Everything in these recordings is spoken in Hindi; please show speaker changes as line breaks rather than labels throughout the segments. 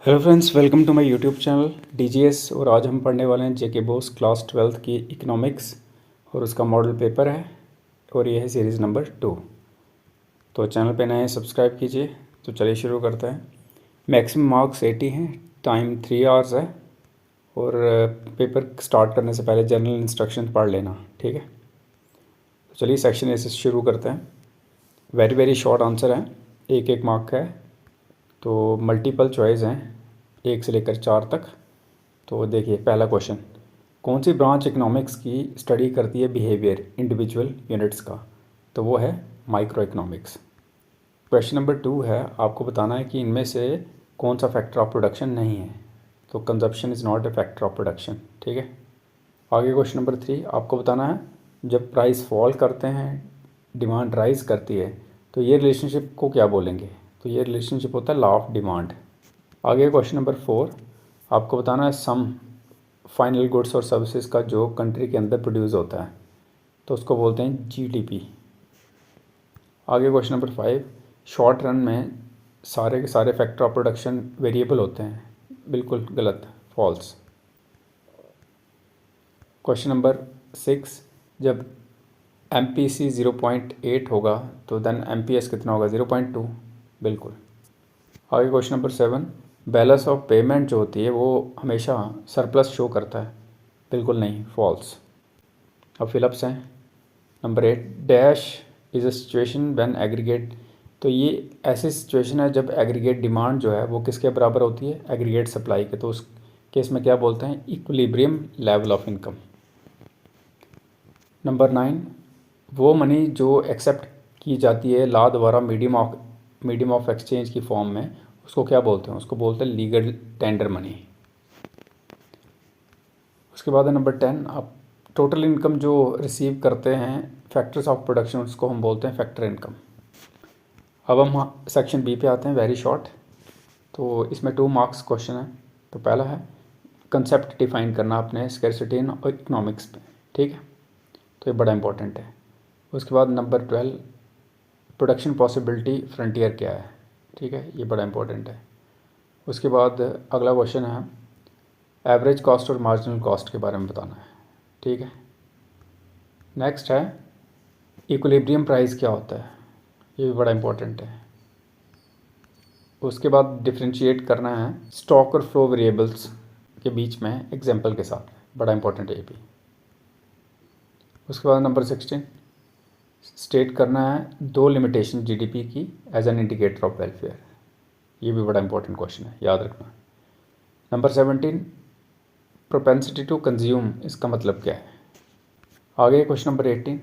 Hello friends, welcome to my YouTube channel DGS. और आज हम पढ़ने वाले हैं जेके बोस क्लास 12th की इकोनॉमिक्स और उसका मॉडल पेपर है और ये है सीरीज़ नंबर 2। तो चैनल पे नए हैं, सब्सक्राइब कीजिए। तो चलिए शुरू करते हैं। मैक्सिमम मार्क्स 80 हैं, टाइम 3 आवर्स है और पेपर स्टार्ट करने से पहले जनरल इंस्ट्रक्शन पढ़ लेना, ठीक है। तो चलिए सेक्शन ए से शुरू करते हैं। वेरी वेरी शॉर्ट आंसर है, एक एक मार्क का है। तो मल्टीपल चॉइस हैं 1 से लेकर 4 तक। तो देखिए पहला क्वेश्चन, कौन सी ब्रांच इकोनॉमिक्स की स्टडी करती है बिहेवियर इंडिविजुअल यूनिट्स का? तो वो है माइक्रो इकोनॉमिक्स। क्वेश्चन नंबर 2 है, आपको बताना है कि इनमें से कौन सा फैक्टर ऑफ प्रोडक्शन नहीं है। तो consumption is not a factor of production, ठीक है। आगे क्वेश्चन नंबर 3, आपको बताना है जब प्राइस फॉल करते हैं डिमांड राइज करती है, तो ये रिलेशनशिप को क्या बोलेंगे? तो ये रिलेशनशिप होता है लॉ ऑफ डिमांड। आगे क्वेश्चन नंबर 4, आपको बताना है सम फाइनल गुड्स और सर्विसेज का जो कंट्री के अंदर प्रोड्यूस होता है, तो उसको बोलते हैं जीडीपी। आगे क्वेश्चन नंबर 5, शॉर्ट रन में सारे के सारे फैक्टर ऑफ प्रोडक्शन वेरिएबल होते हैं। बिल्कुल गलत, फॉल्स। क्वेश्चन नंबर 6, जब एम पी सी 0.8 होगा तो देन एम पी एस कितना होगा? 0.2। बिल्कुल। आगे question number 7, balance of payment जो होती है वो हमेशा सरप्लस शो करता है। बिल्कुल नहीं, फॉल्स। अब फिलअप्स हैं। Number 8, dash is a situation when aggregate. तो ये ऐसी सिचुएशन है जब एग्रीगेट डिमांड जो है वो किसके बराबर होती है? एग्रीगेट सप्लाई के। तो उस केस में क्या बोलते हैं? Equilibrium level of income. Number 9, वो मनी जो एक्सेप्ट की जाती है लॉ द्वारा मीडियम ऑफ एक्सचेंज की फॉर्म में, उसको क्या बोलते हैं? उसको बोलते हैं लीगल टेंडर मनी। उसके बाद है नंबर 10, आप टोटल इनकम जो रिसीव करते हैं फैक्टर्स ऑफ प्रोडक्शन, उसको हम बोलते हैं फैक्टर इनकम। अब हम सेक्शन बी पे आते हैं, वेरी शॉर्ट। तो इसमें 2 मार्क्स क्वेश्चन है। तो पहला है कंसेप्ट डिफाइन करना आपने स्कैरसिटी इन इकोनॉमिक्स पे, ठीक है। तो ये बड़ा इंपॉर्टेंट है। उसके बाद नंबर 12, प्रोडक्शन पॉसिबिलिटी फ्रंटियर क्या है, ठीक है, ये बड़ा इंपॉर्टेंट है। उसके बाद अगला क्वेश्चन है एवरेज कॉस्ट और मार्जिनल कॉस्ट के बारे में बताना है, ठीक है। नेक्स्ट है इक्विलिब्रियम प्राइस क्या होता है, ये भी बड़ा इंपॉर्टेंट है। उसके बाद डिफ्रेंशिएट करना है स्टॉक और फ्लो वेरिएबल्स के बीच में एग्जांपल के साथ, बड़ा इंपॉर्टेंट है ये भी। उसके बाद नंबर 16, स्टेट करना है 2 लिमिटेशन जीडीपी की as an indicator of welfare, ये भी बड़ा इंपॉर्टेंट क्वेश्चन है, याद रखना। नंबर 17, प्रोपेंसिटी टू कंज्यूम, इसका मतलब क्या है? आगे क्वेश्चन नंबर 18,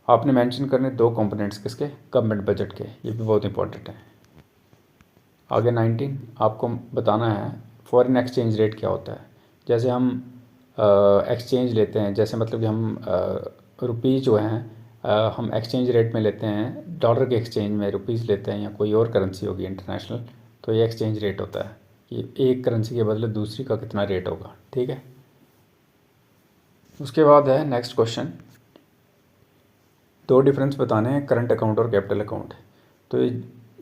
आपने मेंशन करने 2 कंपोनेंट्स किसके? गवर्नमेंट बजट के, ये भी बहुत इंपॉर्टेंट है। आगे 19, आपको बताना है फॉरेन एक्सचेंज रेट क्या होता है। जैसे हम एक्सचेंज लेते हैं, जैसे मतलब कि हम रुपीज़ जो हैं हम एक्सचेंज रेट में लेते हैं, डॉलर के एक्सचेंज में रुपीज़ लेते हैं या कोई और करेंसी होगी इंटरनेशनल, तो ये एक्सचेंज रेट होता है कि एक करेंसी के बदले दूसरी का कितना रेट होगा, ठीक है। उसके बाद है नेक्स्ट क्वेश्चन, 2 डिफरेंस बताने हैं करंट अकाउंट और कैपिटल अकाउंट। तो ये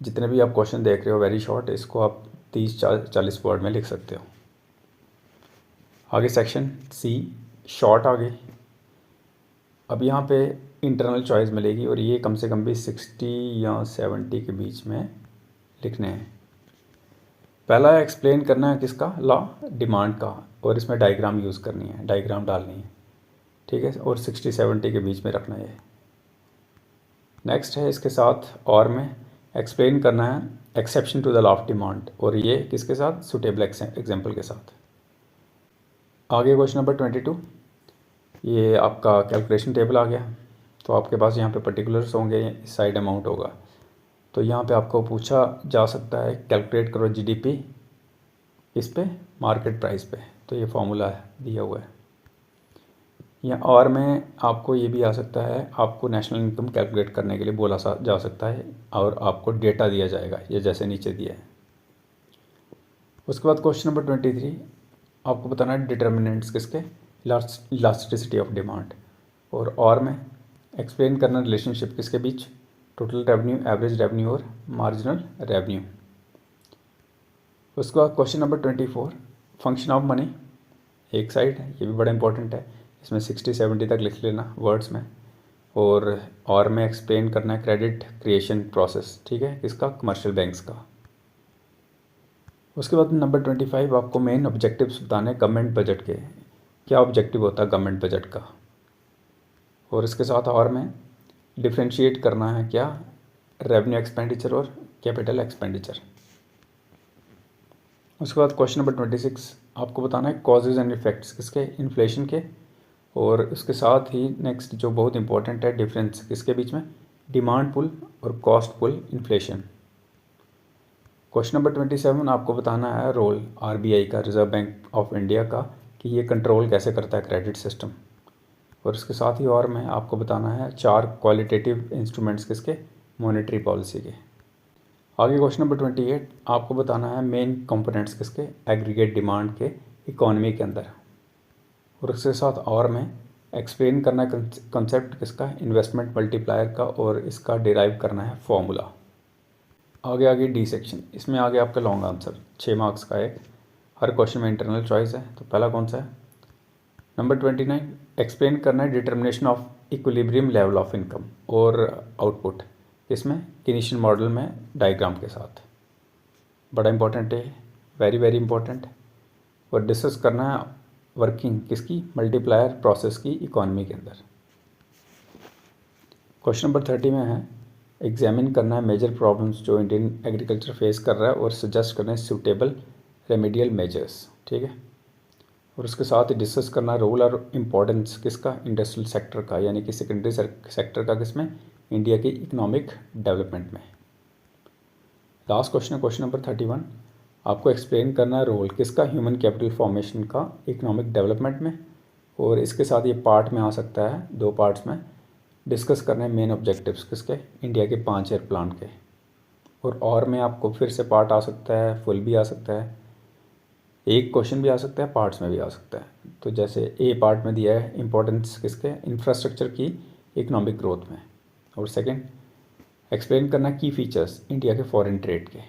जितने भी आप क्वेश्चन देख रहे हो वेरी शॉर्ट, इसको आप 30-40 वर्ड में लिख सकते हो। आगे सेक्शन सी, शॉर्ट आगे। अब यहाँ पे इंटरनल चॉइस मिलेगी और ये कम से कम भी 60 या 70 के बीच में लिखने हैं। पहला एक्सप्लेन करना है किसका? लॉ डिमांड का, और इसमें डायग्राम यूज़ करनी है, डायग्राम डालनी है, ठीक है। और 60-70 के बीच में रखना है। नेक्स्ट है इसके साथ और में एक्सप्लेन करना है exception to the law of demand, और ये किसके साथ? सुटेबल एग्जाम्पल के साथ। आगे क्वेश्चन नंबर 22, ये आपका कैलकुलेशन टेबल आ गया। तो आपके पास यहाँ पे पर्टिकुलर्स होंगे, इस साइड अमाउंट होगा। तो यहाँ पे आपको पूछा जा सकता है कैलकुलेट करो जीडीपी इस पे मार्केट प्राइस पे, तो ये फार्मूला है दिया हुआ है। या और में आपको ये भी आ सकता है, आपको नेशनल इनकम कैलकुलेट करने के लिए बोला जा सकता है और आपको डेटा दिया जाएगा, ये जैसे नीचे दिया है। उसके बाद क्वेश्चन नंबर 23, आपको बताना है डिटर्मिनेंट्स किसके? Elasticity of demand. और में एक्सप्लेन करना रिलेशनशिप किसके बीच? टोटल रेवेन्यू, एवरेज रेवेन्यू और मार्जिनल रेवेन्यू। उसके बाद question number 24, function of money एक साइड है, ये भी बड़ा इंपॉर्टेंट है, इसमें 60-70 तक लिख लेना वर्ड्स में, और में एक्सप्लेन करना है क्रेडिट क्रिएशन प्रोसेस, ठीक है, किसका, कमर्शियल बैंक्स का। उसके बाद नंबर 25 आपको मेन ऑब्जेक्टिव्स बताने गवर्नमेंट बजट के, क्या ऑब्जेक्टिव होता है गवर्नमेंट बजट का, और इसके साथ और में डिफ्रेंशिएट करना है क्या, रेवेन्यू एक्सपेंडिचर और कैपिटल एक्सपेंडिचर। उसके बाद क्वेश्चन नंबर 26 आपको बताना है कॉजेज़ एंड इफेक्ट्स किसके, इन्फ्लेशन के, और उसके साथ ही नेक्स्ट जो बहुत इंपॉर्टेंट है डिफरेंस किसके बीच में, डिमांड पुल और cost pull inflation. Question number 27 आपको बताना है रोल आरबीआई का, रिजर्व बैंक ऑफ इंडिया का, कि ये कंट्रोल कैसे करता है क्रेडिट सिस्टम, और इसके साथ ही और में आपको बताना है 4 क्वालिटेटिव इंस्ट्रूमेंट्स किसके, मॉनेटरी पॉलिसी के। आगे क्वेश्चन नंबर 28 आपको बताना है मेन कंपोनेंट्स किसके, एग्रीगेट डिमांड के इकोनॉमी के अंदर, और इसके साथ और में एक्सप्लेन करना है कंसेप्ट किसका, इन्वेस्टमेंट मल्टीप्लायर का, और इसका डिराइव करना है फॉर्मूला। आगे डी सेक्शन, इसमें आगे आपका लॉन्ग आंसर 6 मार्क्स का है, हर क्वेश्चन में इंटरनल चॉइस है। तो पहला कौन सा है, नंबर 29 एक्सप्लेन करना है determination of equilibrium level of income और आउटपुट, इसमें इनिशियल मॉडल में डायग्राम के साथ, बड़ा इंपॉर्टेंट है, वेरी वेरी इंपॉर्टेंट। और डिस्कस करना है वर्किंग किसकी, मल्टीप्लायर प्रोसेस की इकोनॉमी के अंदर। क्वेश्चन नंबर 30 में है एग्जामिन करना है मेजर प्रॉब्लम्स जो इंडियन एग्रीकल्चर फेस कर रहा है और सजेस्ट करना है सूटेबल रेमेडियल मेजर्स, ठीक है। और उसके साथ ही डिस्कस करना रोल और इम्पोर्टेंस किसका, इंडस्ट्रियल सेक्टर का, यानी कि सेकेंडरी सेक्टर का किसमें, इंडिया की इकोनॉमिक डेवलपमेंट में। लास्ट क्वेश्चन है क्वेश्चन नंबर 31 आपको एक्सप्लेन करना है रोल किसका, ह्यूमन कैपिटल फॉर्मेशन का इकोनॉमिक डेवलपमेंट में, और इसके साथ ये पार्ट में आ सकता है, 2 पार्ट्स में डिस्कस करना है मेन ऑब्जेक्टिव्स किसके, इंडिया के 5 ईयर प्लान के, और में आपको फिर से पार्ट आ सकता है, फुल भी आ सकता है, एक क्वेश्चन भी आ सकता है, पार्ट्स में भी आ सकता है। तो जैसे ए पार्ट में दिया है इंपॉर्टेंस किसके, इंफ्रास्ट्रक्चर की इकोनॉमिक ग्रोथ में, और सेकंड एक्सप्लेन करना की फीचर्स इंडिया के फॉरेन ट्रेड के।